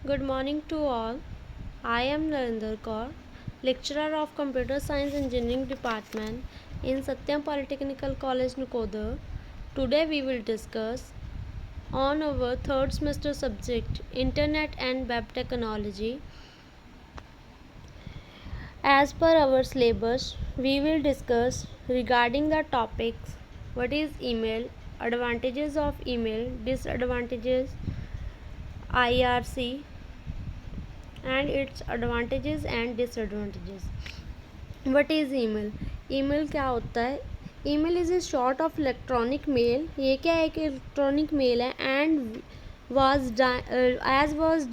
Good morning to all. I am Narendra Kaur, lecturer of Computer Science Engineering Department in Satyam Polytechnical College, Nakoda. Today we will discuss on our third semester subject Internet and Web Technology. As per our syllabus, we will discuss regarding the topics what is email, advantages of email, disadvantages, IRC, and its advantages and disadvantages. What is email? Email क्या होता है? Email is a short of electronic mail. ये क्या है कि electronic mail है and was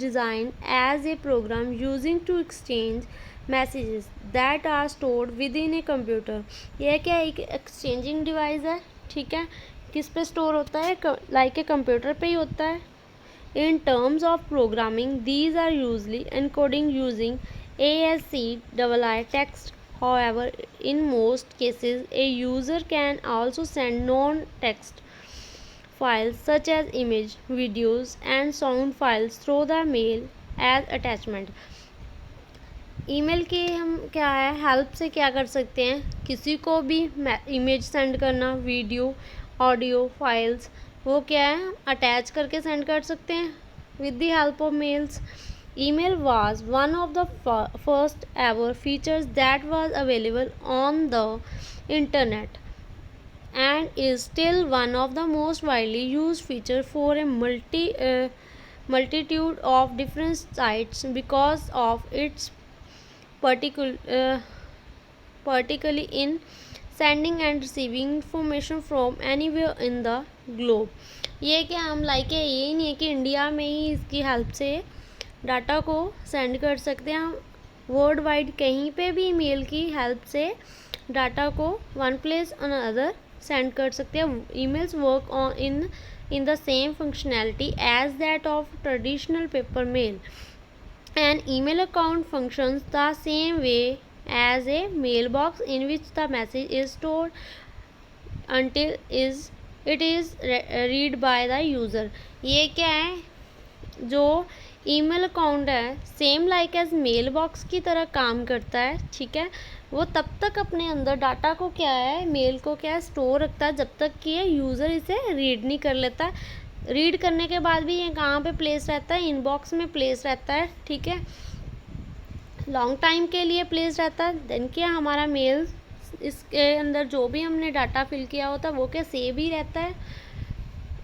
designed as a program using to exchange messages that are stored within a computer. ये क्या है? एक एक्सचेंजिंग डिवाइस है. ठीक है, किस पे स्टोर होता है? लाइक ए कंप्यूटर पे ही होता है. In terms of programming, these are usually encoding using ASCII text. However, in most cases, a user can also send non-text files such as image, videos, and sound files through the mail as attachment. Email के हम क्या है help से क्या कर सकते हैं? किसी को भी इमेज सेंड करना, वीडियो, ऑडियो फाइल्स, वो क्या है अटैच करके सेंड कर सकते हैं with the help of males. Email was one of the first ever features that was available on the internet and is still one of the most widely used feature for a multitude of different sites because of its particularly in sending and receiving information from anywhere in the globe. ये क्या हम like है, ये नहीं है कि India में ही इसकी हेल्प से डाटा को सेंड कर सकते हैं. हम वर्ल्ड वाइड कहीं पे भी ईमेल की हेल्प से डाटा को वन प्लेस अनदर सेंड कर सकते हैं. Emails work on in the same functionality as that of traditional paper mail. An email account functions the same way as a mailbox in which the message is stored until it is read by the user. ये क्या है? जो email account है same like as mail box की तरह काम करता है. ठीक है, वो तब तक अपने अंदर डाटा को क्या है, मेल को क्या है स्टोर रखता है जब तक कि यूज़र इसे रीड नहीं कर लेता है. रीड करने के बाद भी ये कहाँ पे प्लेस रहता है? इनबॉक्स में प्लेस रहता है. ठीक है, लॉन्ग टाइम के लिए प्लेस रहता है. देन क्या हमारा मेल इसके अंदर जो भी हमने डाटा फिल किया होता है वो क्या सेव ही रहता है.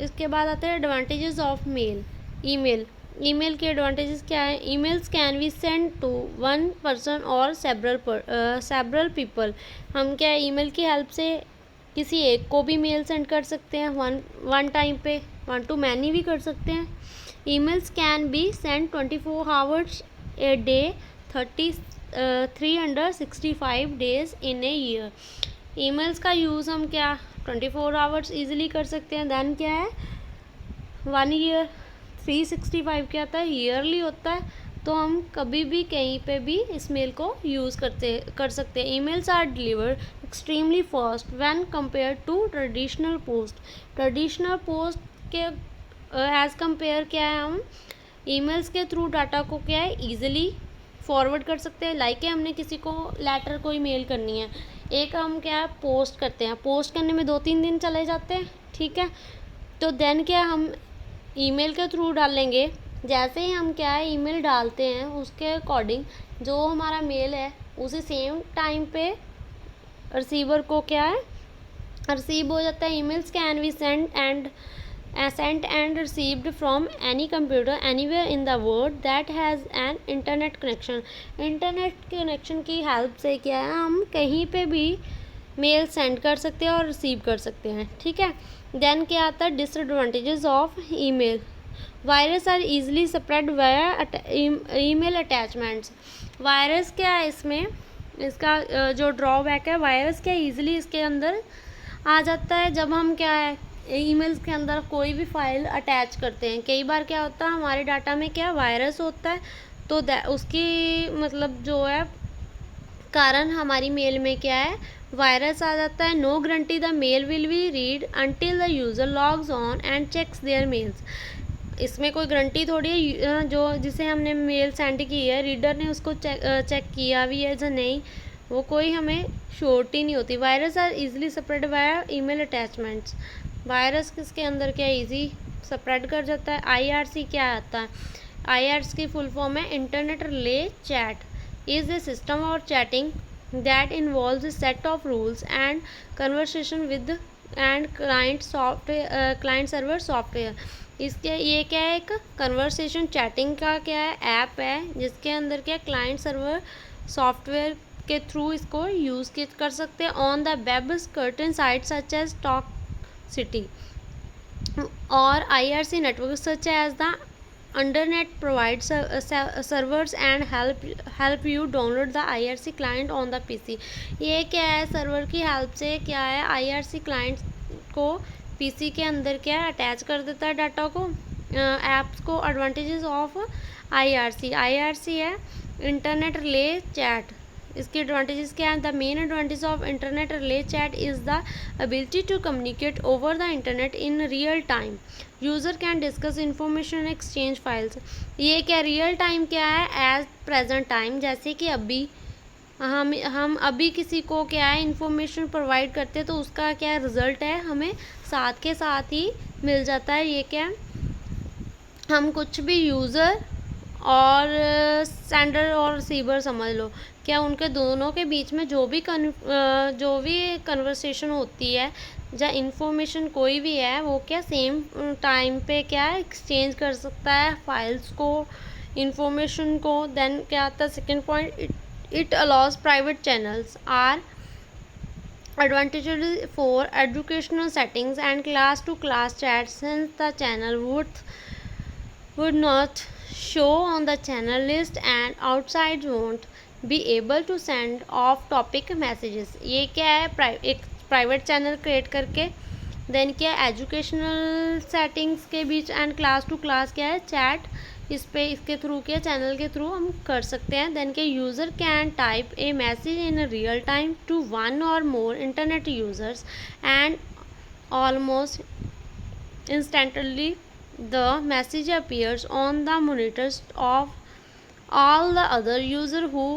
इसके बाद आते हैं एडवांटेजेस ऑफ मेल. ईमेल के एडवांटेजेस क्या है? Emails can be send to one person और सेवरल पीपल. हम क्या ईमेल की हेल्प से किसी एक को भी मेल सेंड कर सकते हैं वन टाइम पे, वन टू मैनी भी कर सकते हैं. Emails can be send 24 hours a day, 365 days in a year. Emails का यूज़ हम क्या 24 आवर्स ईजिली कर सकते हैं. देन क्या है 1 ईयर, 365 क्या आता है ईयरली होता है. तो हम कभी भी कहीं पे भी इस मेल को यूज़ कर सकते हैं. Emails are delivered extremely fast when compare to traditional post. Traditional post के एज़ कंपेयर क्या है, हम ईमेल्स के थ्रू डाटा को क्या है ईजिली फॉरवर्ड कर सकते हैं. लाइक है हमने किसी को लेटर कोई मेल करनी है, एक हम क्या है पोस्ट करते हैं, पोस्ट करने में 2-3 दिन चले जाते हैं. ठीक है, तो देन क्या हम ईमेल के थ्रू डालेंगे. जैसे ही हम क्या है ईमेल डालते हैं उसके अकॉर्डिंग जो हमारा मेल है उसी सेम टाइम पे रिसीवर को क्या है रिसीव हो जाता है. Emails can be send and received from any computer anywhere in the world that has an internet connection. Internet connection की हेल्प से क्या है हम कहीं पे भी मेल सेंड कर सकते हैं और रिसीव कर सकते हैं. ठीक है, देन क्या आता है disadvantages of email. Virus are easily spread via email attachments. Virus क्या है इसमें, इसका जो ड्रॉबैक है वायरस क्या ईजिली इसके अंदर आ जाता है जब हम क्या है ईमेल्स के अंदर कोई भी फाइल अटैच करते हैं. कई बार क्या होता है हमारे डाटा में क्या वायरस होता है तो उसकी मतलब जो है कारण हमारी मेल में क्या है वायरस आ जाता है. No guarantee the mail will be read until the user logs on and checks their mails. इसमें कोई गारंटी थोड़ी है, जो जिसे हमने मेल सेंड की है रीडर ने उसको चेक किया भी है या नहीं, वो कोई हमें श्योरिटी नहीं होती। Virus are easily spread by email attachments. Virus किसके अंदर क्या इजी स्प्रेड कर जाता है। IRC क्या आता है, IRC की फुल फॉर्म है internet relay chat, is a system or chatting that involves a set of rules and conversation with and client server software। इसके ये क्या है, एक कन्वर्सेशन चैटिंग का क्या है ऐप है, जिसके अंदर क्या क्लाइंट सर्वर सॉफ्टवेयर के थ्रू इसको यूज़ कर सकते हैं on the web certain site such as talk city और IRC networks such as the Undernet provides servers and help you download the IRC client on the PC। ये क्या है, server की हेल्प से क्या है IRC क्लाइंट को PC के अंदर क्या है अटैच कर देता है डाटा को, ऐप्स को। एडवांटेजेस ऑफ IRC है इंटरनेट रिले चैट। इसके एडवांटेजेस क्या हैं, the main advantage of internet relay chat is the ability to communicate over the internet in real time. User can discuss information exchange files. ये क्या real time क्या है, as present time, जैसे कि अभी हम अभी किसी को क्या है इंफॉर्मेशन प्रोवाइड करते हैं तो उसका क्या रिज़ल्ट है हमें साथ के साथ ही मिल जाता है। ये क्या है, हम कुछ भी यूज़र और सेंडर और रिसीवर समझ लो, क्या उनके दोनों के बीच में जो भी कन्वर्सेशन होती है या इन्फॉर्मेशन कोई भी है, वो क्या सेम टाइम पे क्या एक्सचेंज कर सकता है फाइल्स को, इन्फॉर्मेशन को। देन क्या आता है second point, it allows private channels are advantages for educational settings and class to class chats, since the channel would not show on the channel list and outside won't be able to send off topic messages। ये क्या है, एक private channel create करके then क्या educational settings के बीच and class to class क्या है chat, इस पे इसके थ्रू क्या चैनल के थ्रू हम कर सकते हैं। देन के user can type a message in real time to one or more internet users and almost instantly the message appears on the monitors of all the other user who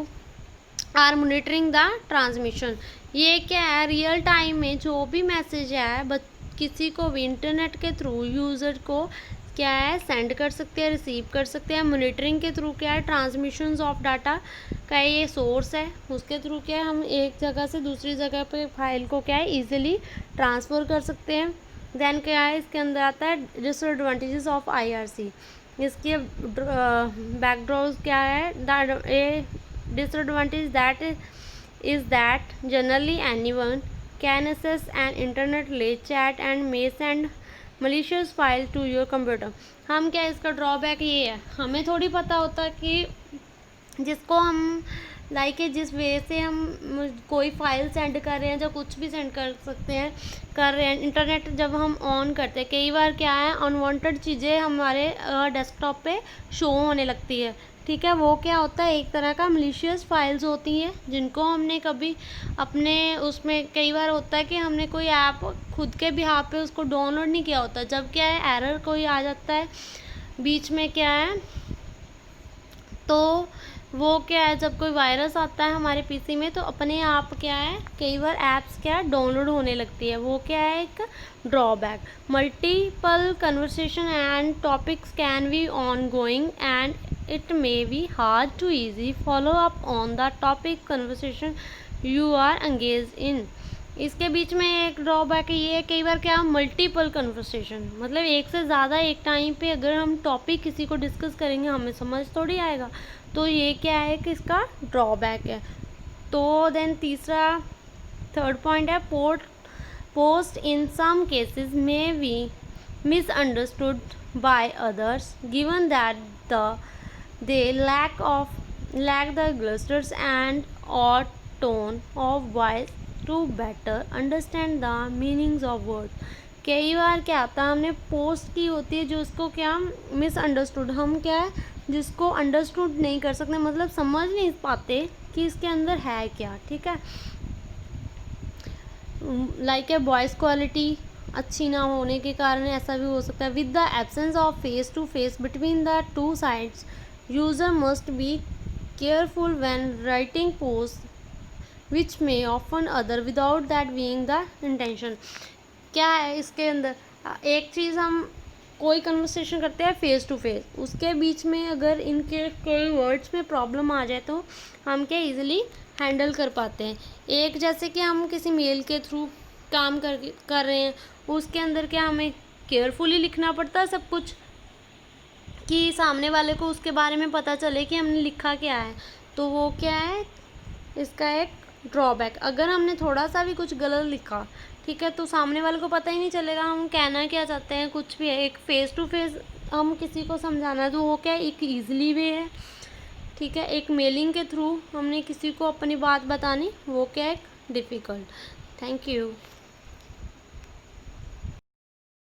are monitoring the transmission। ये क्या है, real time में जो भी message है किसी को भी इंटरनेट के थ्रू यूज़र को क्या है सेंड कर सकते हैं, रिसीव कर सकते हैं। मॉनिटरिंग के थ्रू क्या है, ट्रांसमिशंस ऑफ डाटा का ये सोर्स है, उसके थ्रू क्या है हम एक जगह से दूसरी जगह पे फाइल को क्या है इजीली ट्रांसफ़र कर सकते हैं। देन क्या है, इसके अंदर आता है डिसएडवांटेजेस ऑफ IRC। इसके बैकड्रॉज क्या है, disadvantage that is that generally anyone can access an internet relay chat and may send malicious file to your computer। हम क्या इसका ड्रॉबैक ये है, हमें थोड़ी पता होता कि जिसको हम जिस वे से हम कोई फाइल सेंड कर रहे हैं या कुछ भी सेंड कर सकते हैं कर रहे हैं, इंटरनेट जब हम ऑन करते हैं कई बार क्या है अनवांटेड चीज़ें हमारे डेस्कटॉप पे शो होने लगती है। ठीक है, वो क्या होता है एक तरह का मलिशियस फाइल्स होती हैं जिनको हमने कभी अपने उसमें कई बार होता है कि हमने कोई ऐप खुद के बिहाफ पे उसको डाउनलोड नहीं किया होता, जब क्या है एरर कोई आ जाता है बीच में क्या है, तो वो क्या है जब कोई वायरस आता है हमारे पीसी में तो अपने आप क्या है कई बार ऐप्स क्या डाउनलोड होने लगती है, वो क्या है एक drawback. Multiple conversation and topics can be on going and it may be hard to easy follow up on the topic conversation you are engaged in। इसके बीच में एक ड्रॉबैक ये है कई बार क्या मल्टीपल कन्वर्सेशन मतलब एक से ज़्यादा एक टाइम पे अगर हम टॉपिक किसी को डिस्कस करेंगे हमें समझ थोड़ी आएगा, तो ये क्या है कि इसका ड्रॉबैक है। तो देन थर्ड पॉइंट है post in some cases may be misunderstood by others given that they lack the gestures and or tone of voice to better understand the meanings of words। कई बार क्या होता है हमने post की होती है जो उसको क्या मिसअंडरस्टूड, हम क्या है जिसको अंडरस्टूड नहीं कर सकते मतलब समझ नहीं पाते कि इसके अंदर है क्या। ठीक है, लाइक ए वॉइस क्वालिटी अच्छी ना होने के कारण ऐसा भी हो सकता है। With the absence of face to face between the two sides, user must be careful when writing post which may offend other without that being the intention. क्या है इसके अंदर, एक चीज़ हम कोई कन्वर्सेशन करते हैं फेस टू फेस, उसके बीच में अगर इनके कोई वर्ड्स में प्रॉब्लम आ जाए तो हम क्या इजीली हैंडल कर पाते हैं। एक जैसे कि हम किसी मेल के थ्रू काम कर रहे हैं, उसके अंदर क्या हमें केयरफुली लिखना पड़ता है सब कुछ, कि सामने वाले को उसके बारे में पता चले कि हमने लिखा क्या है। तो वो क्या है इसका एक ड्रॉबैक। अगर हमने थोड़ा सा भी कुछ गलत लिखा, ठीक है, तो सामने वाले को पता ही नहीं चलेगा हम कहना क्या चाहते हैं, कुछ भी है। एक फेस टू फेस हम किसी को समझाना है तो वो क्या एक ईजिली वे है, ठीक है। एक मेलिंग के थ्रू हमने किसी को अपनी बात बतानी, वो क्या एक डिफ़िकल्ट। Thank you.